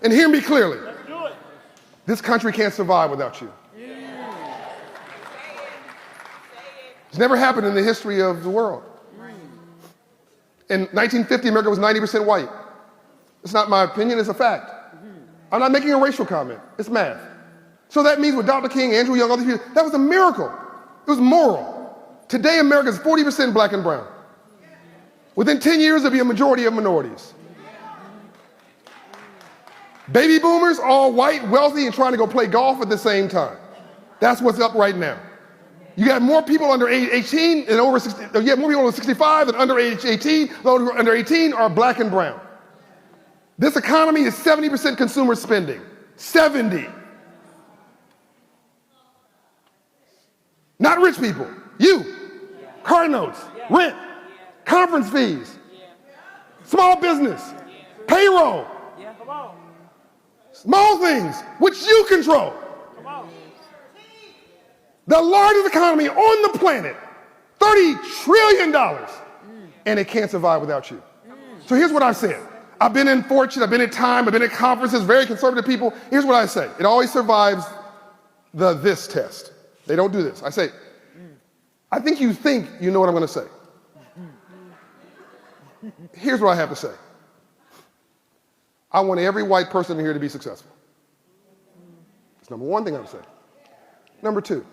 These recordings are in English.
And hear me clearly. This country can't survive without you. It's never happened in the history of the world. In 1950, America was 90% white. It's not my opinion, it's a fact. I'm not making a racial comment, it's math. So that means with Dr. King, Andrew Young, all these people, that was a miracle. It was moral. Today, America is 40% black and brown. Within 10 years, there'll be a majority of minorities. Baby boomers, all white, wealthy, and trying to go play golf at the same time. That's what's up right now. You got more people under age 18 and over 60, you have more people over 65 than under age 18. Those under 18 are black and brown. This economy is 70% consumer spending. 70. Not rich people. You. Car notes, rent, conference fees, small business, payroll, small things which you control. The largest economy on the planet, $30 trillion, and it can't survive without you. So here's what I said. I've been in Fortune, I've been in Time, I've been at conferences, very conservative people. Here's what I say. It always survives the this test. They don't do this. I say, I think you know what I'm going to say. Here's what I have to say. I want every white person in here to be successful. That's number one thing I'm saying. Number two,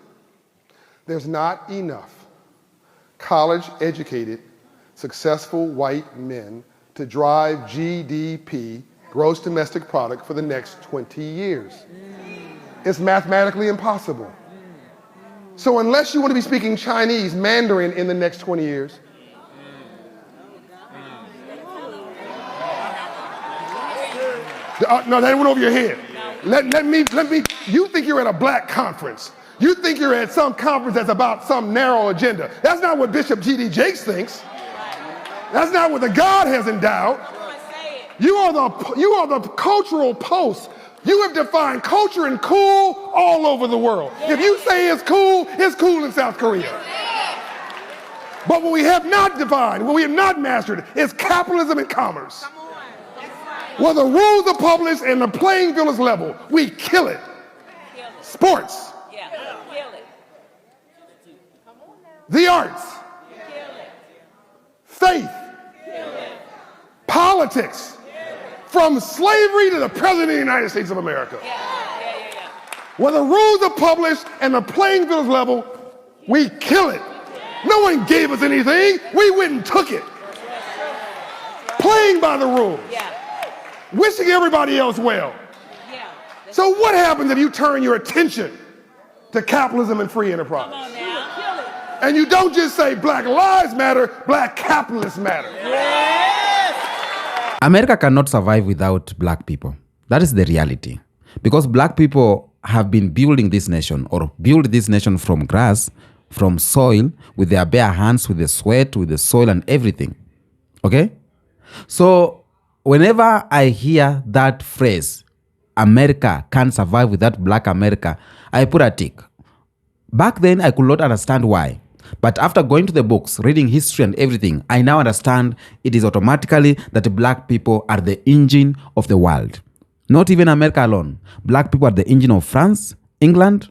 there's not enough college-educated, successful white men to drive GDP, gross domestic product, for the next 20 years. It's mathematically impossible. So unless you want to be speaking Chinese, Mandarin in the next 20 years, no, that went over your head. Let me, you think you're at a black conference. You think you're at some conference that's about some narrow agenda. That's not what Bishop G.D. Jakes thinks. That's not what the God has endowed. You are the cultural post. You have defined culture and cool all over the world. If you say it's cool in South Korea. But what we have not defined, what we have not mastered, is capitalism and commerce. Where the rules are published and the playing field is level, we kill it. Sports. The arts. Faith. Politics. From slavery to the President of the United States of America. Where the rules are published and the playing field is level, we kill it. No one gave us anything. We went and took it. Playing by the rules. Wishing everybody else well. So what happens if you turn your attention to capitalism and free enterprise? And you don't just say black lives matter, black capitalists matter. America cannot survive without black people. That is the reality. Because black people have been building this nation, or build this nation from grass, from soil, with their bare hands, with the sweat, with the soil and everything. Okay? So whenever I hear that phrase, America can't survive without black America, I put a tick. Back then, I could not understand why. But after going to the books, reading history and everything, I now understand it is automatically that black people are the engine of the world. Not even America alone. Black people are the engine of France, England,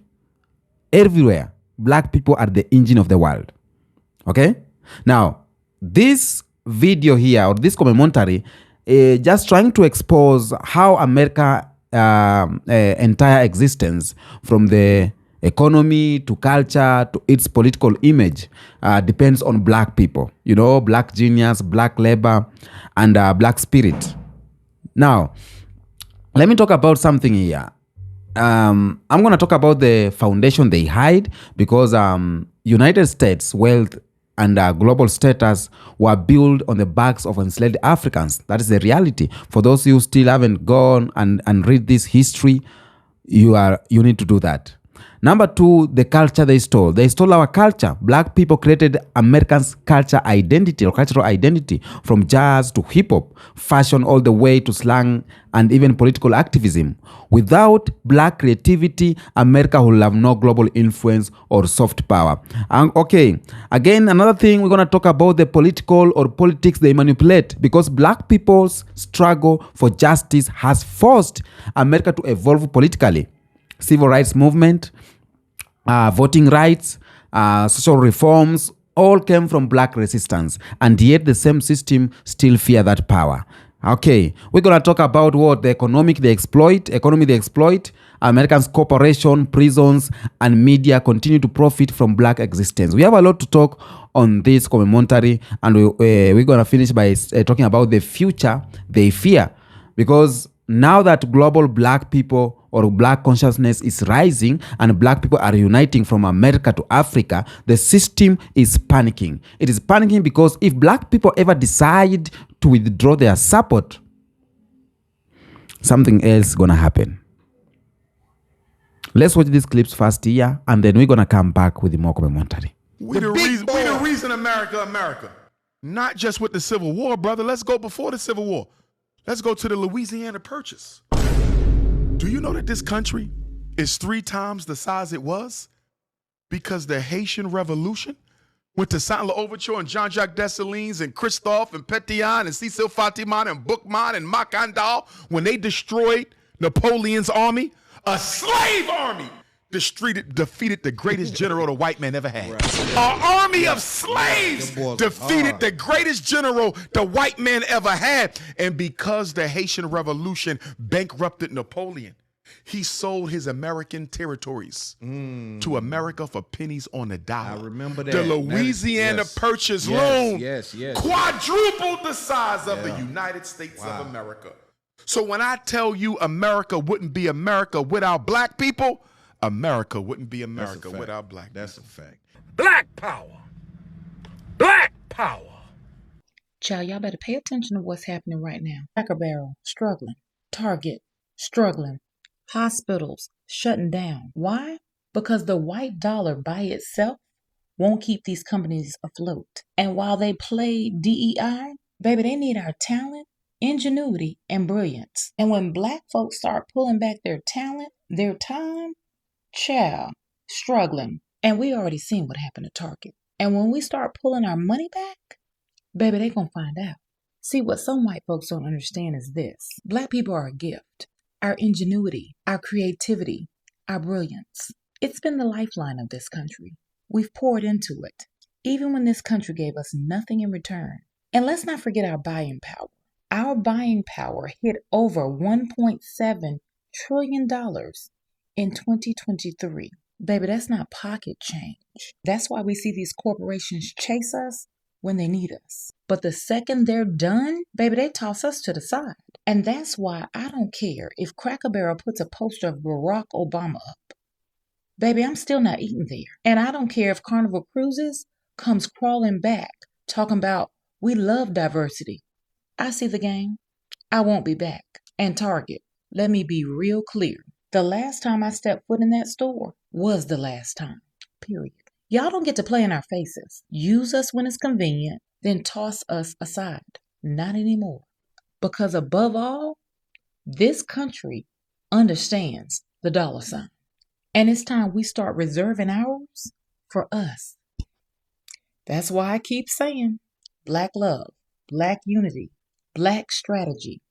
everywhere. Black people are the engine of the world. Okay? Now, this video here, or this commentary, just trying to expose how America entire existence, from the economy to culture to its political image, depends on black people. You know, black genius, black labor, and black spirit. Now, let me talk about something here. I'm going to talk about the foundation they hide, because United States wealth and global status were built on the backs of enslaved Africans. That is the reality. For those who still haven't gone and read this history, you need to do that. Number two, the culture they stole. They stole our culture. Black people created Americans' culture identity or cultural identity, from jazz to hip hop, fashion, all the way to slang and even political activism. Without black creativity, America will have no global influence or soft power. And okay, again, another thing, we're going to talk about the political or politics they manipulate, because black people's struggle for justice has forced America to evolve politically. Civil rights movement, voting rights, social reforms, all came from black resistance, and yet the same system still fear that power. Okay, we're going to talk about what the economy they exploit. Americans' corporation, prisons, and media continue to profit from black existence. We have a lot to talk on this commentary, and we're going to finish by talking about the future they fear, because now that global black people or black consciousness is rising and black people are uniting from America to Africa, the system is panicking. It is panicking because if black people ever decide to withdraw their support, something else is going to happen. Let's watch these clips first here, and then we're going to come back with more commentary. We the reason America. Not just with the Civil War, brother. Let's go before the Civil War. Let's go to the Louisiana Purchase. Do you know that this country is 3 times the size it was? Because the Haitian Revolution went to Saint-La Overture and Jean-Jacques Dessalines and Christophe and Pétion and Cecil Fatiman and Boukman and Macandal, when they destroyed Napoleon's army, a slave army, defeated the greatest general the white man ever had. Right. An army of slaves defeated the greatest general the white man ever had. And because the Haitian Revolution bankrupted Napoleon, he sold his American territories to America for pennies on the dollar. I remember that. The Louisiana Purchase loan quadrupled the size of the United States of America. So when I tell you America wouldn't be America without black people, America wouldn't be America without black people. That's a fact. Black power. Black power. Child, y'all better pay attention to what's happening right now. Cracker Barrel, struggling. Target, struggling. Hospitals, shutting down. Why? Because the white dollar by itself won't keep these companies afloat. And while they play DEI, baby, they need our talent, ingenuity, and brilliance. And when black folks start pulling back their talent, their time, child, struggling. And we already seen what happened to Target. And when we start pulling our money back, baby, they gonna find out. See, what some white folks don't understand is this. Black people are a gift. Our ingenuity, our creativity, our brilliance. It's been the lifeline of this country. We've poured into it, even when this country gave us nothing in return. And let's not forget our buying power. Our buying power hit over $1.7 trillion in 2023. Baby, that's not pocket change. That's why we see these corporations chase us when they need us. But the second they're done, baby, they toss us to the side. And that's why I don't care if Cracker Barrel puts a poster of Barack Obama up. Baby, I'm still not eating there. And I don't care if Carnival Cruises comes crawling back talking about we love diversity. I see the game. I won't be back. And Target, let me be real clear. The last time I stepped foot in that store was the last time, period. Y'all don't get to play in our faces. Use us when it's convenient, then toss us aside. Not anymore. Because above all, this country understands the dollar sign. And it's time we start reserving ours for us. That's why I keep saying black love, black unity, black strategy,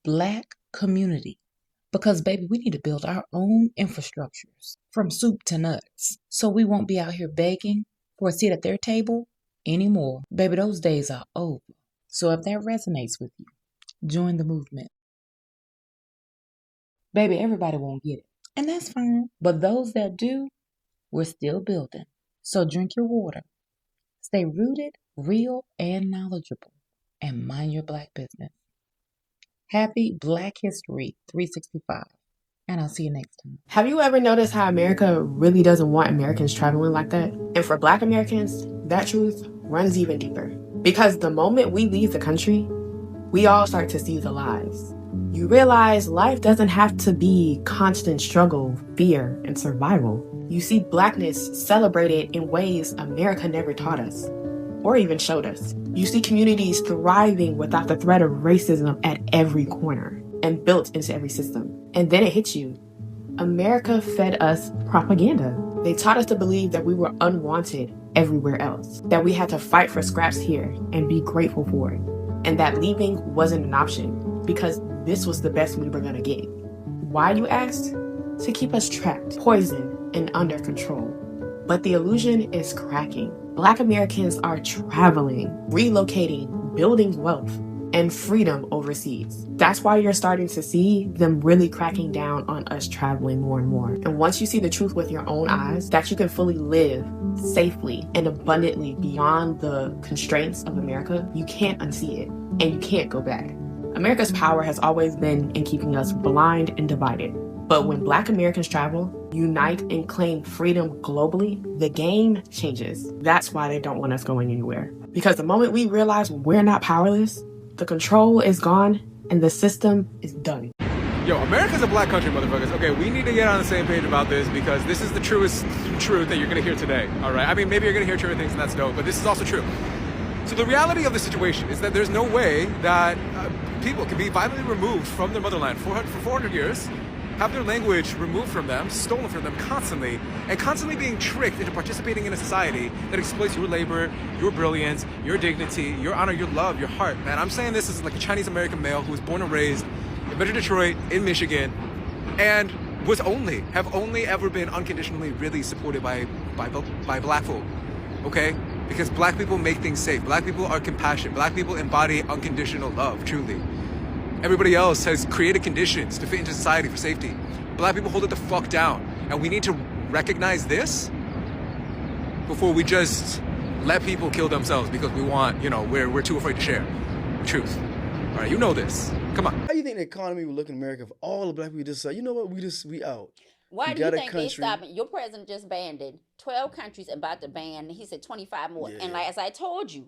black community. Because, baby, we need to build our own infrastructures from soup to nuts so we won't be out here begging for a seat at their table anymore. Baby, those days are over. So if that resonates with you, join the movement. Baby, everybody won't get it. And that's fine. But those that do, we're still building. So drink your water. Stay rooted, real, and knowledgeable. And mind your black business. Happy Black History 365. And I'll see you next time. Have you ever noticed how America really doesn't want Americans traveling like that? And for Black Americans, that truth runs even deeper. Because the moment we leave the country, we all start to see the lies. You realize life doesn't have to be constant struggle, fear, and survival. You see Blackness celebrated in ways America never taught us or even showed us. You see communities thriving without the threat of racism at every corner and built into every system. And then it hits you. America fed us propaganda. They taught us to believe that we were unwanted everywhere else, that we had to fight for scraps here and be grateful for it, and that leaving wasn't an option because this was the best we were gonna get. Why, you asked? To keep us trapped, poisoned, and under control. But the illusion is cracking. Black Americans are traveling, relocating, building wealth, and freedom overseas. That's why you're starting to see them really cracking down on us traveling more and more. And once you see the truth with your own eyes, that you can fully live safely and abundantly beyond the constraints of America, you can't unsee it, and you can't go back. America's power has always been in keeping us blind and divided. But when Black Americans travel, unite, and claim freedom globally, the game changes. That's why they don't want us going anywhere. Because the moment we realize we're not powerless, the control is gone and the system is done. Yo, America's a black country, motherfuckers. Okay, we need to get on the same page about this because this is the truest truth that you're gonna hear today, all right? I mean, maybe you're gonna hear truer things and that's dope, but this is also true. So the reality of the situation is that there's no way that people can be violently removed from their motherland for 400 years, have their language removed from them, stolen from them constantly, and constantly being tricked into participating in a society that exploits your labor, your brilliance, your dignity, your honor, your love, your heart. Man, I'm saying this as like a Chinese American male who was born and raised in Metro Detroit, in Michigan, and have only ever been unconditionally really supported by black folk, okay? Because black people make things safe. Black people are compassionate. Black people embody unconditional love, truly. Everybody else has created conditions to fit into society for safety. Black people hold it the fuck down. And we need to recognize this before we just let people kill themselves because we want, we're too afraid to share truth. All right, you know this. Come on. How do you think the economy would look in America if all the black people just say, you know what, we out? Why do you think they stopping? Your president just banned it. 12 countries about to ban, he said 25 more. Yeah. And like, as I told you,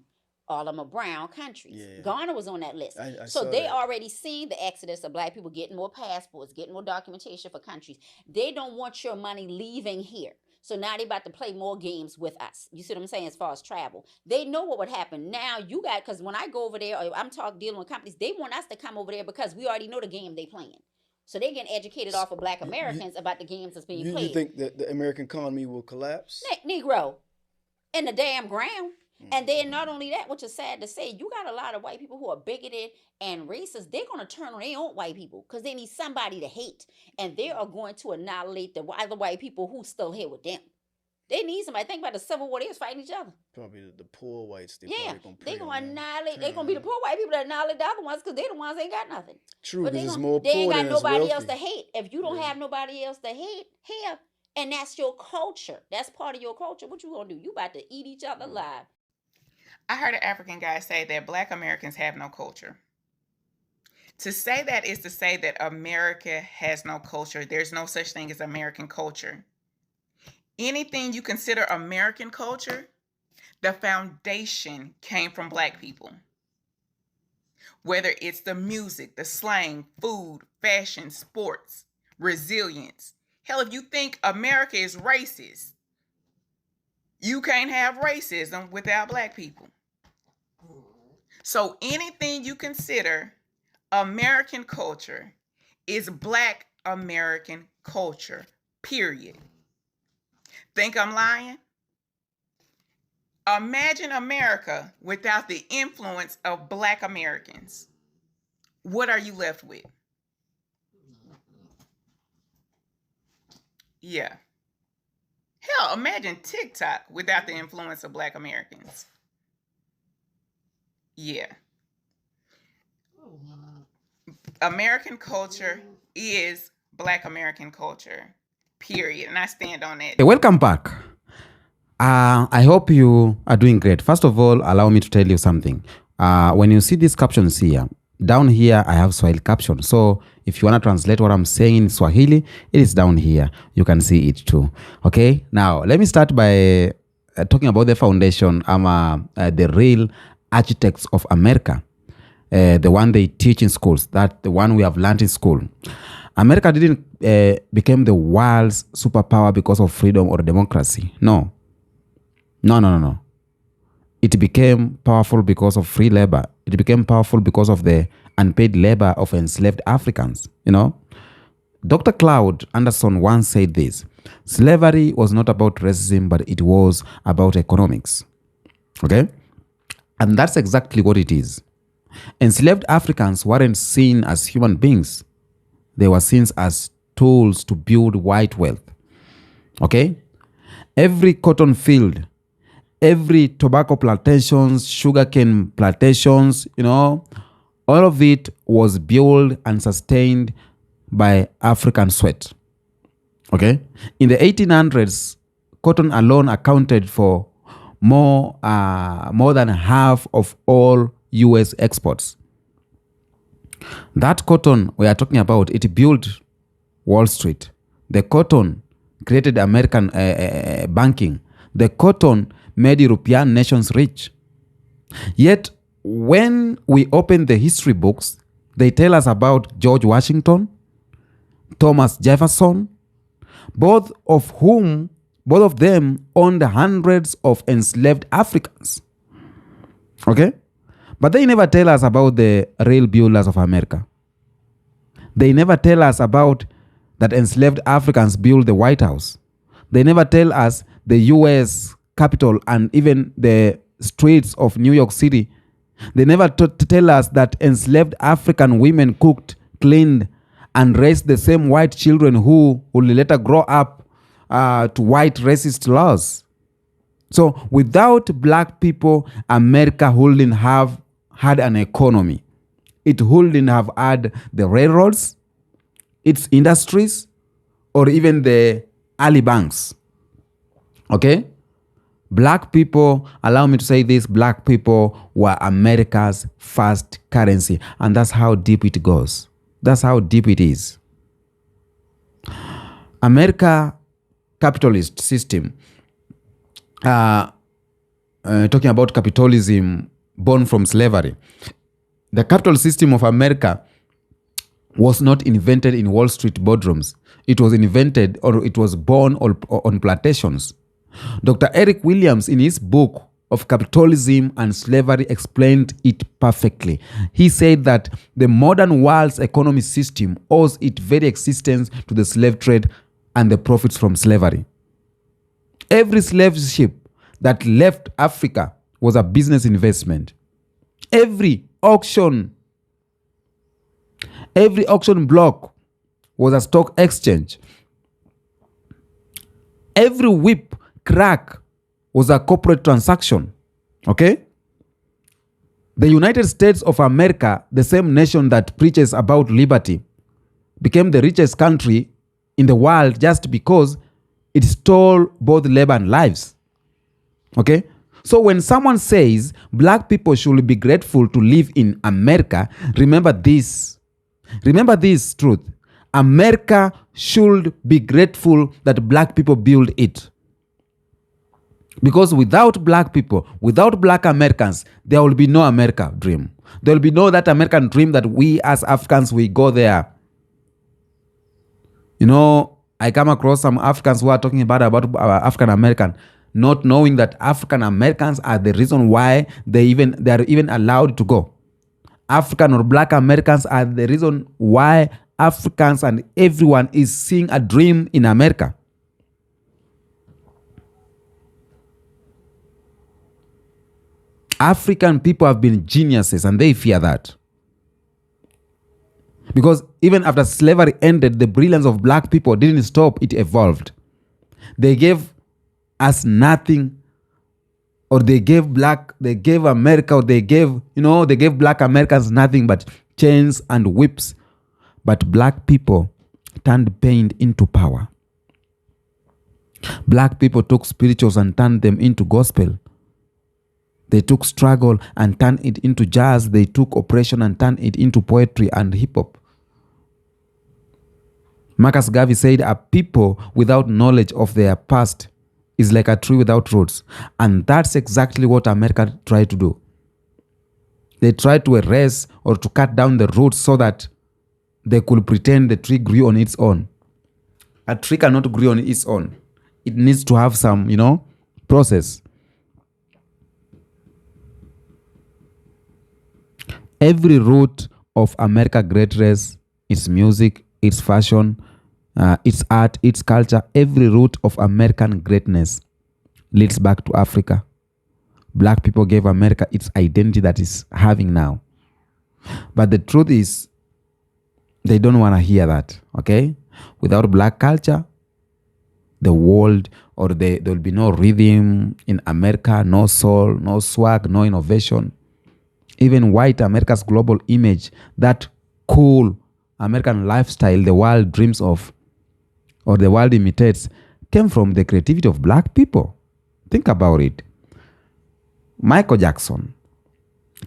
all of them are brown countries. Yeah. Ghana was on that list. So they already seen the exodus of black people getting more passports, getting more documentation for countries. They don't want your money leaving here. So now they about to play more games with us. You see what I'm saying as far as travel? They know what would happen. Now you got, because when I go over there, or I'm dealing with companies, they want us to come over there because we already know the game they playing. So they're getting educated off of black Americans about the games that's being played. You think that the American economy will collapse? Negro, in the damn ground. And then not only that, which is sad to say, you got a lot of white people who are bigoted and racist. They're going to turn on their own white people because they need somebody to hate. And they are going to annihilate the other white people who's still here with them. They need somebody. Think about the Civil War. They was fighting each other. Probably the poor whites. They're going to annihilate. They're going to be the poor white people that annihilate the other ones because they're the ones that ain't got nothing. True, because it's more poor they ain't got nobody wealthy. else to hate. If you don't have nobody else to hate here, and that's your culture. That's part of your culture. What you going to do? You about to eat each other alive. I heard an African guy say that black Americans have no culture. To say that is to say that America has no culture. There's no such thing as American culture. Anything you consider American culture, the foundation came from black people. Whether it's the music, the slang, food, fashion, sports, resilience. Hell, if you think America is racist, you can't have racism without black people. So anything you consider American culture is black American culture, period. Think I'm lying? Imagine America without the influence of black Americans. What are you left with? Yeah. Hell, imagine TikTok without the influence of black Americans. Yeah. American culture is black American culture, period. And I stand on that. Hey, welcome back. I hope you are doing great. First of all, allow me to tell you something. When you see these captions here, down here, I have Swahili caption. So if you want to translate what I'm saying in Swahili, it is down here. You can see it too. Okay. Now, let me start by talking about the foundation. The real architects of America. the one they teach in schools, that the one we have learned in school. America didn't become the world's superpower because of freedom or democracy. No. It became powerful because of free labor. It became powerful because of the unpaid labor of enslaved Africans. Dr. Claude Anderson once said this: slavery was not about racism, but it was about economics. Okay? And that's exactly what it is. Enslaved Africans weren't seen as human beings. They were seen as tools to build white wealth. Okay? Every cotton field, every tobacco plantations, sugarcane plantations, all of it was built and sustained by African sweat. Okay? In the 1800s, cotton alone accounted for more than half of all US exports. That cotton we are talking about, it built Wall Street. The cotton created American banking. The cotton made European nations rich. Yet, when we open the history books, they tell us about George Washington, Thomas Jefferson, both of them owned hundreds of enslaved Africans. Okay? But they never tell us about the real builders of America. They never tell us about that enslaved Africans built the White House. They never tell us the US Capitol and even the streets of New York City. They never tell us that enslaved African women cooked, cleaned, and raised the same white children who will later grow up to white racist laws. So without black people, America wouldn't have had an economy. It wouldn't have had the railroads, its industries, or even the early banks. Okay? Black people, allow me to say this, black people were America's first currency. And that's how deep it goes. That's how deep it is. America capitalist system, talking about capitalism born from slavery. The capital system of America was not invented in Wall Street boardrooms. It was invented, or it was born on plantations. Dr. Eric Williams, in his book of Capitalism and Slavery, explained it perfectly. He said that the modern world's economic system owes its very existence to the slave trade and the profits from slavery. Every slave ship that left Africa was a business investment. Every auction block was a stock exchange. Every whip crack was a corporate transaction. Okay? The United States of America, the same nation that preaches about liberty, became the richest country in the world just because it stole both labor and lives. Okay? So when someone says black people should be grateful to live in America, remember this. Remember this truth. America should be grateful that black people built it. Because without black people, without black Americans, there will be no America dream. There will be no that American dream that we as Africans, we go there. I come across some Africans who are talking about African American, not knowing that African Americans are the reason why they are even allowed to go. African or black Americans are the reason why Africans and everyone is seeing a dream in America. African people have been geniuses and they fear that. Because even after slavery ended, the brilliance of black people didn't stop, it evolved. They gave us nothing, or they gave America, or they gave black Americans nothing but chains and whips. But black people turned pain into power. Black people took spirituals and turned them into gospel. They took struggle and turned it into jazz. They took oppression and turned it into poetry and hip hop. Marcus Garvey said, a people without knowledge of their past is like a tree without roots. And that's exactly what America tried to do. They tried to erase or to cut down the roots so that they could pretend the tree grew on its own. A tree cannot grow on its own. It needs to have some, process. Every root of America's greatness, its music, its fashion, its art, its culture, every root of American greatness leads back to Africa. Black people gave America its identity that it's having now. But the truth is, they don't want to hear that, okay? Without black culture, the world, or there will be no rhythm in America, no soul, no swag, no innovation. Even white America's global image, that cool American lifestyle the world dreams of, or the world imitates, came from the creativity of black people. Think about it. Michael Jackson,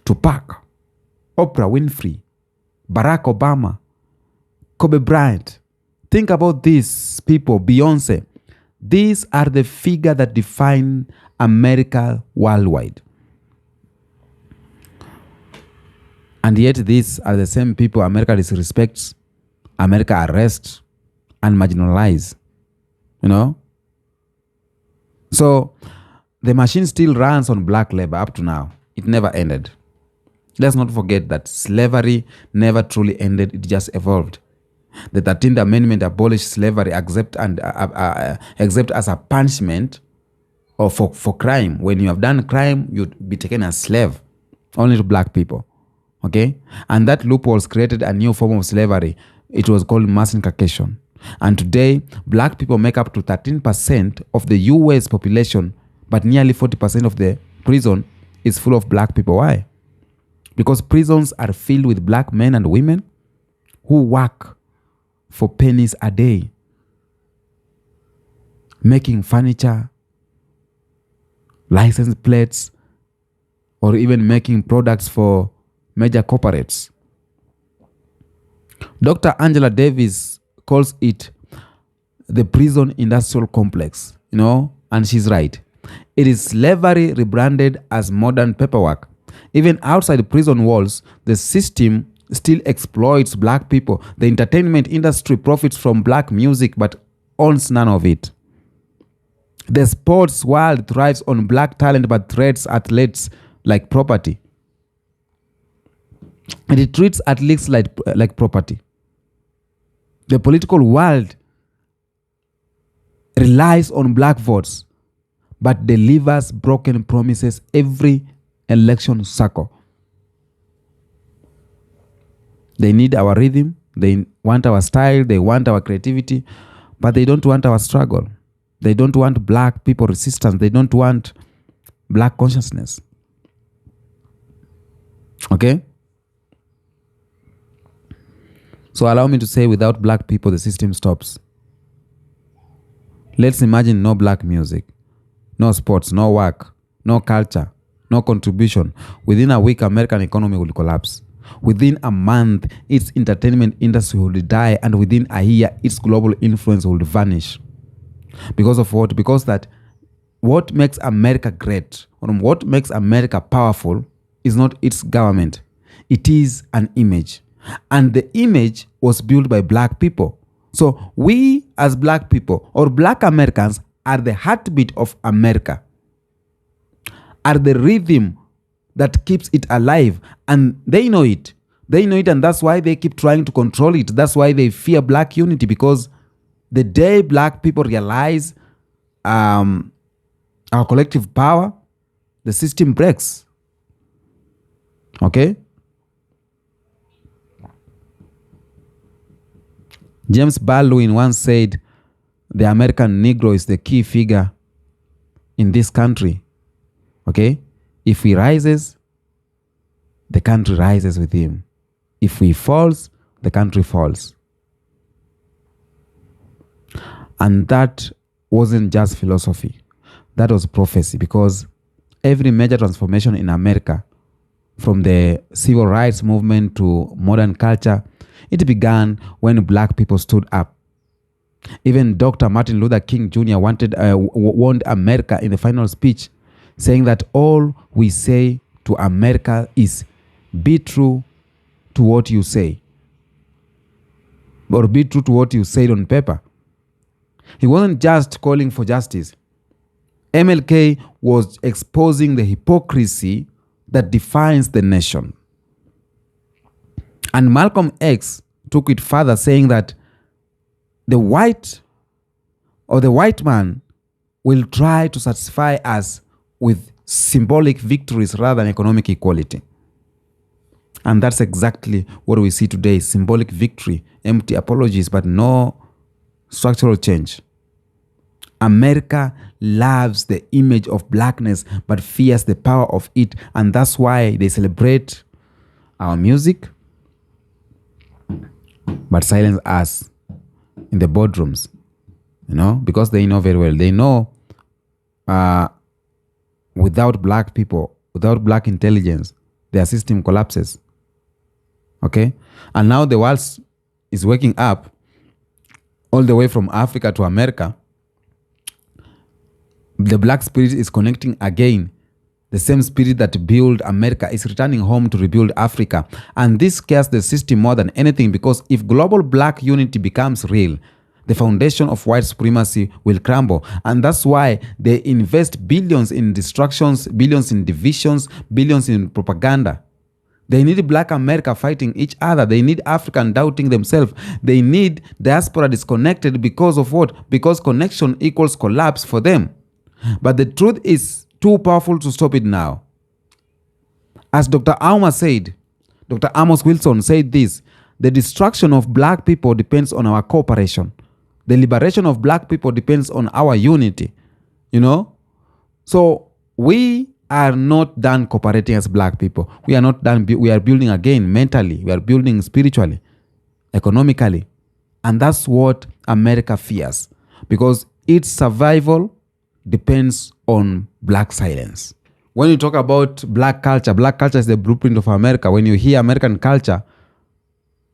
Tupac, Oprah Winfrey, Barack Obama, Kobe Bryant. Think about these people, Beyonce. These are the figures that define America worldwide. And yet these are the same people America disrespects, America arrests, and marginalizes. So the machine still runs on black labor up to now. It never ended. Let's not forget that slavery never truly ended. It just evolved. The 13th Amendment abolished slavery except as a punishment or for crime. When you have done crime, you'd be taken as slave. Only to black people. Okay? And that loopholes created a new form of slavery. It was called mass incarceration. And today, black people make up to 13% of the US population, but nearly 40% of the prison is full of black people. Why? Because prisons are filled with black men and women who work for pennies a day, making furniture, license plates, or even making products for major corporates. Dr. Angela Davis calls it the prison industrial complex, and she's right. It is slavery rebranded as modern paperwork. Even outside the prison walls, the system still exploits black people. The entertainment industry profits from black music but owns none of it. The sports world thrives on black talent but treats athletes like property. And it treats athletes like property. The political world relies on black votes but delivers broken promises every election cycle. They need our rhythm, they want our style, they want our creativity, but they don't want our struggle. They don't want black people resistance. They don't want black consciousness. Okay? So allow me to say, without black people, the system stops. Let's imagine no black music, no sports, no work, no culture, no contribution. Within a week, American economy will collapse. Within a month, its entertainment industry will die, and within a year, its global influence will vanish. Because of what? Because that what makes America great, or what makes America powerful, is not its government. It is an image. And the image was built by black people. So we as black people, or black Americans, are the heartbeat of America, are the rhythm that keeps it alive. And they know it. They know it, and that's why they keep trying to control it. That's why they fear black unity, because the day black people realize our collective power, the system breaks. Okay? James Baldwin once said, the American Negro is the key figure in this country. Okay? If he rises, the country rises with him. If he falls, the country falls. And that wasn't just philosophy. That was prophecy, because every major transformation in America, from the civil rights movement to modern culture, it began when black people stood up. Even Dr. Martin Luther King Jr. warned America in the final speech, saying that all we say to America is, be true to what you say, or be true to what you said on paper. He wasn't just calling for justice. MLK was exposing the hypocrisy that defines the nation. And Malcolm X took it further, saying that the white man will try to satisfy us with symbolic victories rather than economic equality. And that's exactly what we see today. Symbolic victory, empty apologies, but no structural change. America loves the image of blackness but fears the power of it, and that's why they celebrate our music but silence us in the boardrooms, because they know very well. They know without black people, without black intelligence, their system collapses. Okay? And now the world is waking up all the way from Africa to America. The black spirit is connecting again. The same spirit that built America is returning home to rebuild Africa. And this scares the system more than anything, because if global black unity becomes real, the foundation of white supremacy will crumble. And that's why they invest billions in distractions, billions in divisions, billions in propaganda. They need black America fighting each other. They need African doubting themselves. They need diaspora disconnected because of what? Because connection equals collapse for them. But the truth is too powerful to stop it now. As Dr. Amos Wilson said this: the destruction of black people depends on our cooperation. The liberation of black people depends on our unity. So we are not done cooperating as black people. We are not done. We are building again mentally. We are building spiritually, economically. And that's what America fears, because its survival depends on black silence. When you talk about black culture is the blueprint of America. When you hear American culture,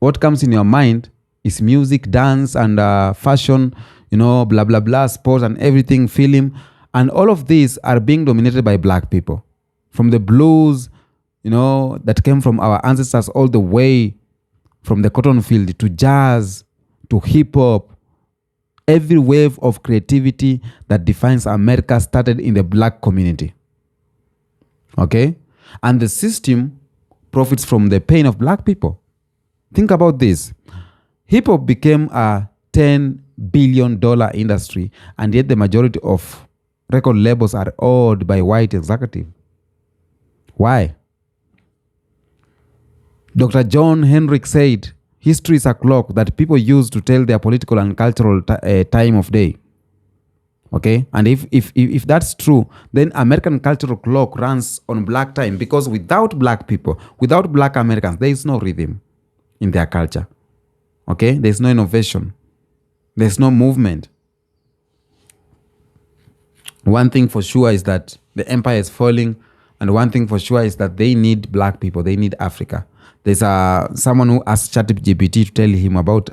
what comes in your mind is music, dance, and fashion, blah, blah, blah, sports and everything, film. And all of these are being dominated by black people. From the blues, that came from our ancestors, all the way from the cotton field to jazz, to hip hop. Every wave of creativity that defines America started in the black community. Okay? And the system profits from the pain of black people. Think about this. Hip hop became a $10 billion industry, and yet the majority of record labels are owned by white executives. Why? Dr. John Henrik said, history is a clock that people use to tell their political and cultural time of day. Okay? And if that's true, then American cultural clock runs on black time, because without black people, without black Americans, there is no rhythm in their culture. Okay? There's no innovation. There's no movement. One thing for sure is that the empire is falling, and one thing for sure is that they need black people. They need Africa. There's someone who asked ChatGPT to tell him about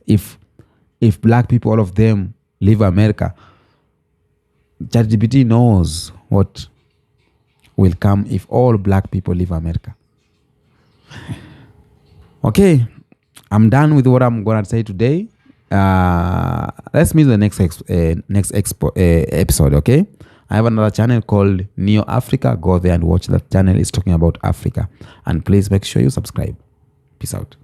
if black people, all of them, leave America. ChatGPT knows what will come if all black people leave America. Okay, I'm done with what I'm gonna say today. Let's meet the next episode. Okay, I have another channel called Neo Africa. Go there and watch that channel. It's talking about Africa, and please make sure you subscribe. Peace out.